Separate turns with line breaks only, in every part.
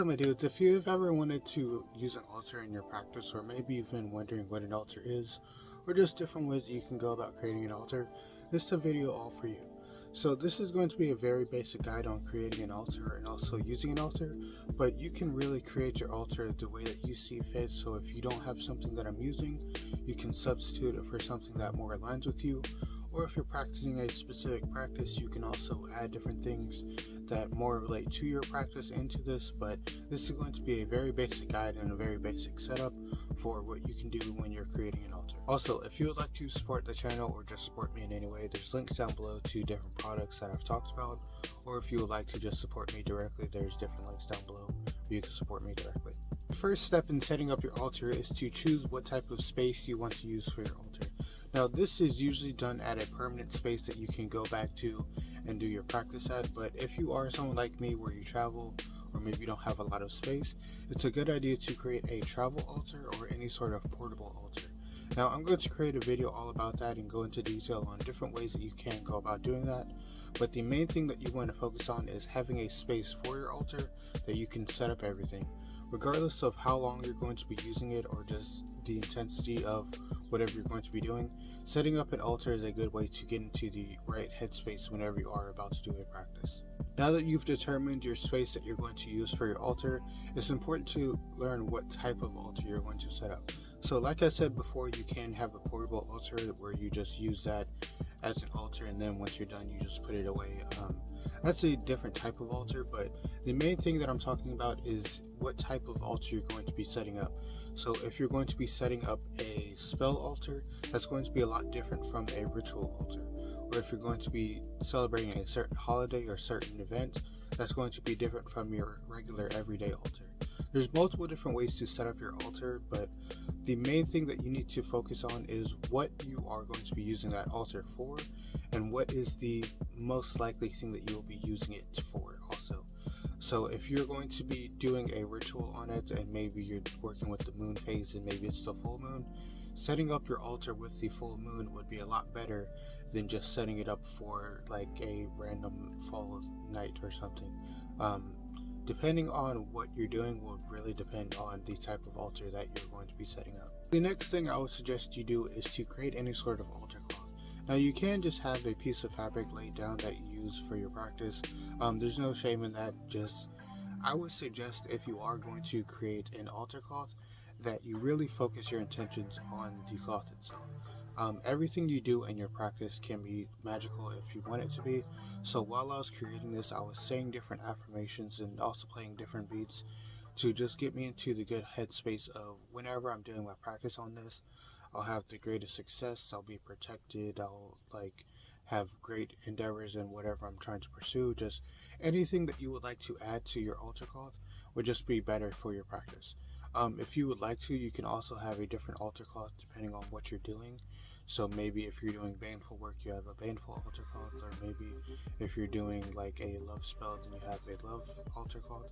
My dudes, if you've ever wanted to use an altar in your practice, or maybe you've been wondering what an altar is, or just different ways that you can go about creating an altar, this is a video all for you. So this is going to be a very basic guide on creating an altar and also using an altar, but you can really create your altar the way that you see fit. So if you don't have something that I'm using, you can substitute it for something that more aligns with you, or if you're practicing a specific practice, you can also add different things that more relate to your practice into this. But this is going to be a very basic guide and a very basic setup for what you can do when you're creating an altar. Also, if you would like to support the channel or just support me in any way, there's links down below to different products that I've talked about, or if you would like to just support me directly, there's different links down below where you can support me directly. The first step in setting up your altar is to choose what type of space you want to use for your altar. Now, this is usually done at a permanent space that you can go back to and do your practice at, but if you are someone like me where you travel or maybe you don't have a lot of space, it's a good idea to create a travel altar or any sort of portable altar. Now, I'm going to create a video all about that and go into detail on different ways that you can go about doing that, but the main thing that you want to focus on is having a space for your altar that you can set up everything. Regardless of how long you're going to be using it or just the intensity of whatever you're going to be doing, setting up an altar is a good way to get into the right headspace whenever you are about to do a practice. Now that you've determined your space that you're going to use for your altar, it's important to learn what type of altar you're going to set up. So like I said before, you can have a portable altar where you just use that as an altar, and then once you're done you just put it away. That's a different type of altar, but the main thing that I'm talking about is what type of altar you're going to be setting up. So if you're going to be setting up a spell altar, that's going to be a lot different from a ritual altar. Or if you're going to be celebrating a certain holiday or certain event, that's going to be different from your regular everyday altar. There's multiple different ways to set up your altar, but the main thing that you need to focus on is what you are going to be using that altar for, and what is the most likely thing that you will be using it for also. So if you're going to be doing a ritual on it and maybe you're working with the moon phase and maybe it's the full moon, setting up your altar with the full moon would be a lot better than just setting it up for like a random fall night or something. Depending on what you're doing will really depend on the type of altar that you're going to be setting up. The next thing I would suggest you do is to create any sort of altar cloth. Now, you can just have a piece of fabric laid down that you use for your practice. There's no shame in that. I would suggest, if you are going to create an altar cloth, that you really focus your intentions on the cloth itself. Everything you do in your practice can be magical if you want it to be. So while I was creating this, I was saying different affirmations and also playing different beats to just get me into the good headspace of whenever I'm doing my practice on this, I'll have the greatest success, I'll be protected, I'll have great endeavors in whatever I'm trying to pursue. Just anything that you would like to add to your altar cloth would just be better for your practice. If you would like to, you can also have a different altar cloth depending on what you're doing. So maybe if you're doing baneful work, you have a baneful altar cloth, or maybe if you're doing like a love spell, then you have a love altar cloth.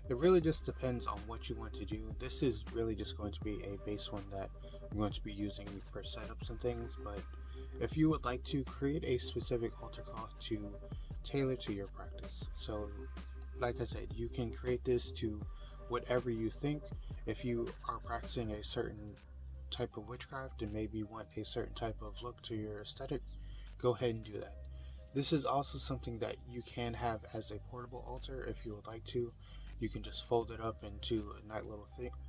It really just depends on what you want to do. This is really just going to be a base one that I'm going to be using for setups and things, but if you would like to create a specific altar cloth to tailor to your practice. So like I said, you can create this to whatever you think. If you are practicing a certain type of witchcraft and maybe want a certain type of look to your aesthetic, go ahead and do that. This is also something that you can have as a portable altar if you would like to. You can just fold it up into a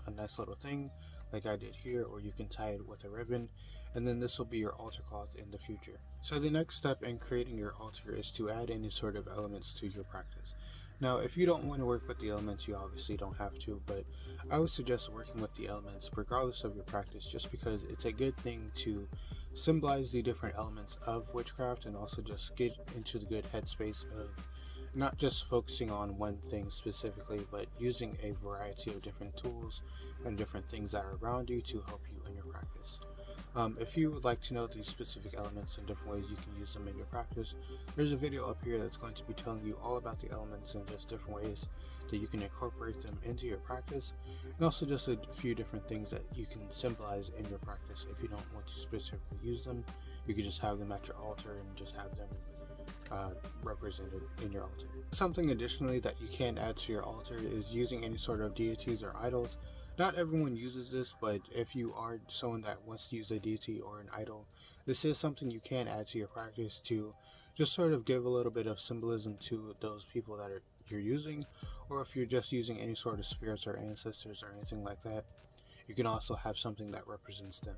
nice little thing like I did here, or you can tie it with a ribbon, and then this will be your altar cloth in the future. So the next step in creating your altar is to add any sort of elements to your practice. Now, if you don't want to work with the elements, you obviously don't have to, but I would suggest working with the elements regardless of your practice, just because it's a good thing to symbolize the different elements of witchcraft and also just get into the good headspace of not just focusing on one thing specifically, but using a variety of different tools and different things that are around you to help you in your practice. If you would like to know these specific elements and different ways you can use them in your practice, there's a video up here that's going to be telling you all about the elements and just different ways that you can incorporate them into your practice, and also just a few different things that you can symbolize in your practice. If you don't want to specifically use them, you can just have them at your altar and just have them represented in your altar. Something additionally that you can add to your altar is using any sort of deities or idols. Not everyone uses this, but if you are someone that wants to use a deity or an idol, this is something you can add to your practice to just sort of give a little bit of symbolism to those people that you're using, or if you're just using any sort of spirits or ancestors or anything like that, you can also have something that represents them.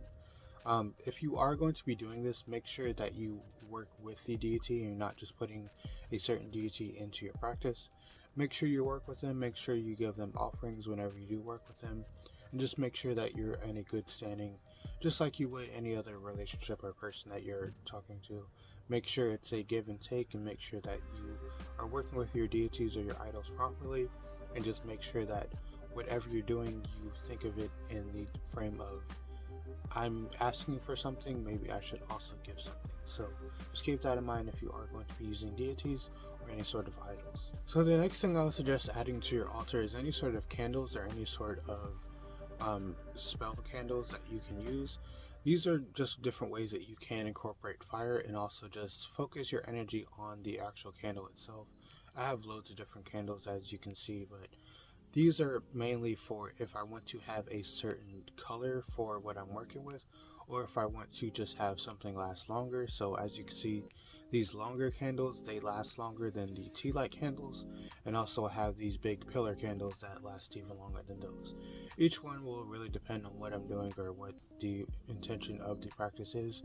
If you are going to be doing this, make sure that you work with the deity and you're not just putting a certain deity into your practice. Make sure you work with them, make sure you give them offerings whenever you do work with them, and just make sure that you're in a good standing, just like you would any other relationship or person that you're talking to. Make sure it's a give and take, and make sure that you are working with your deities or your idols properly, and just make sure that whatever you're doing, you think of it in the frame of, I'm asking for something, maybe I should also give something. So just keep that in mind if you are going to be using deities or any sort of idols. So the next thing I would suggest adding to your altar is any sort of candles or any sort of spell candles that you can use. These are just different ways that you can incorporate fire and also just focus your energy on the actual candle itself. I have loads of different candles, as you can see, but these are mainly for if I want to have a certain color for what I'm working with, or if I want to just have something last longer. So as you can see, these longer candles, they last longer than the tea light candles, and also have these big pillar candles that last even longer than those. Each one will really depend on what I'm doing or what the intention of the practice is.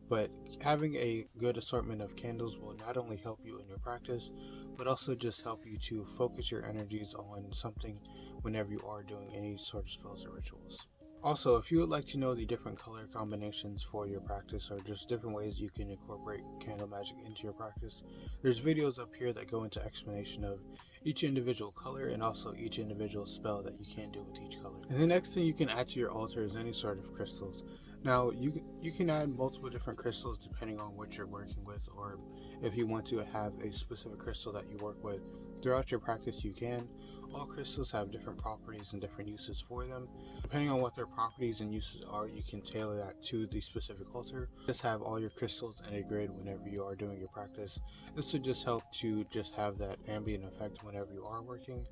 But having a good assortment of candles will not only help you in your practice, but also just help you to focus your energies on something whenever you are doing any sort of spells or rituals. Also, if you would like to know the different color combinations for your practice or just different ways you can incorporate candle magic into your practice, there's videos up here that go into explanation of each individual color and also each individual spell that you can do with each color. And the next thing you can add to your altar is any sort of crystals. Now, you can add multiple different crystals depending on what you're working with, or if you want to have a specific crystal that you work with throughout your practice, you can. All crystals have different properties and different uses for them. Depending on what their properties and uses are, you can tailor that to the specific altar. Just have all your crystals in a grid whenever you are doing your practice. This would just help to just have that ambient effect whenever you are working,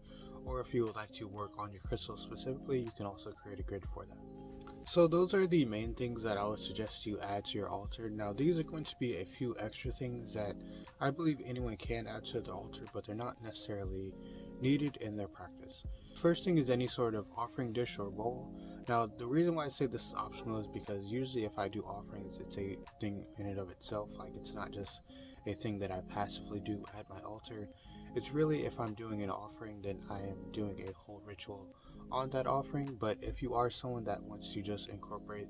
or if you would like to work on your crystals specifically, you can also create a grid for that. So those are the main things that I would suggest you add to your altar. Now these are going to be a few extra things that I believe anyone can add to their altar, but they're not necessarily needed in their practice. First thing is any sort of offering dish or bowl. Now the reason why I say this is optional is because usually if I do offerings, it's a thing in and of itself. Like, it's not just a thing that I passively do at my altar. It's really, if I'm doing an offering, then I am doing a whole ritual on that offering. But if you are someone that wants to just incorporate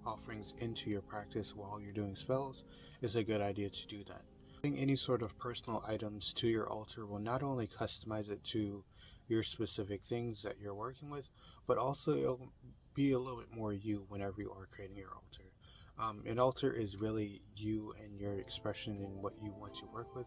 offerings into your practice while you're doing spells, it's a good idea to do that. Adding any sort of personal items to your altar will not only customize it to your specific things that you're working with, but also it'll be a little bit more you whenever you are creating your altar. An altar is really you and your expression and what you want to work with.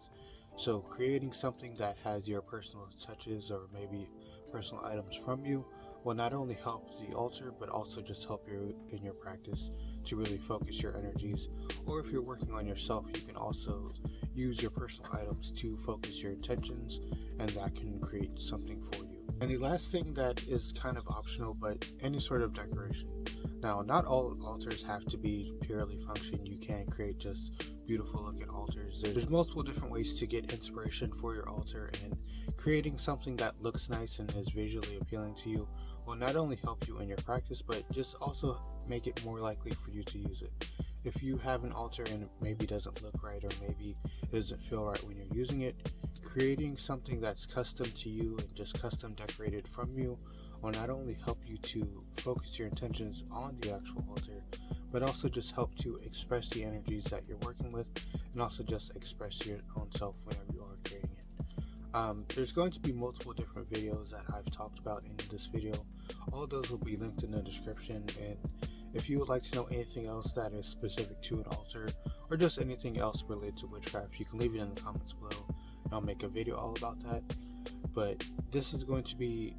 So creating something that has your personal touches or maybe personal items from you will not only help the altar, but also just help you in your practice to really focus your energies. Or if you're working on yourself, you can also use your personal items to focus your intentions, and that can create something for you. And the last thing that is kind of optional, but any sort of decoration. Now, not all altars have to be purely function. You can create just beautiful looking altars. There's multiple different ways to get inspiration for your altar, and creating something that looks nice and is visually appealing to you will not only help you in your practice, but just also make it more likely for you to use it. If you have an altar and it maybe doesn't look right, or maybe it doesn't feel right when you're using it, creating something that's custom to you and just custom decorated from you will not only help you to focus your intentions on the actual altar, but also just help to express the energies that you're working with, and also just express your own self whenever you are creating it. There's going to be multiple different videos that I've talked about in this video. All of those will be linked in the description, and if you would like to know anything else that is specific to an altar, or just anything else related to witchcraft, you can leave it in the comments below, and I'll make a video all about that. But this is going to be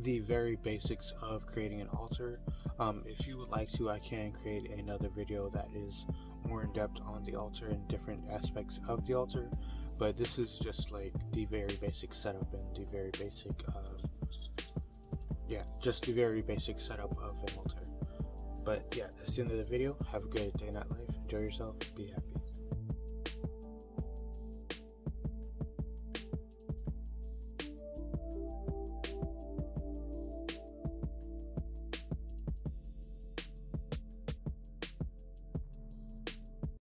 the very basics of creating an altar. If you would like to, I can create another video that is more in depth on the altar and different aspects of the altar, but this is just like the very basic setup and the very basic just the very basic setup of an altar. But yeah, that's the end of the video. Have a good day, night, life. Enjoy yourself. Be happy.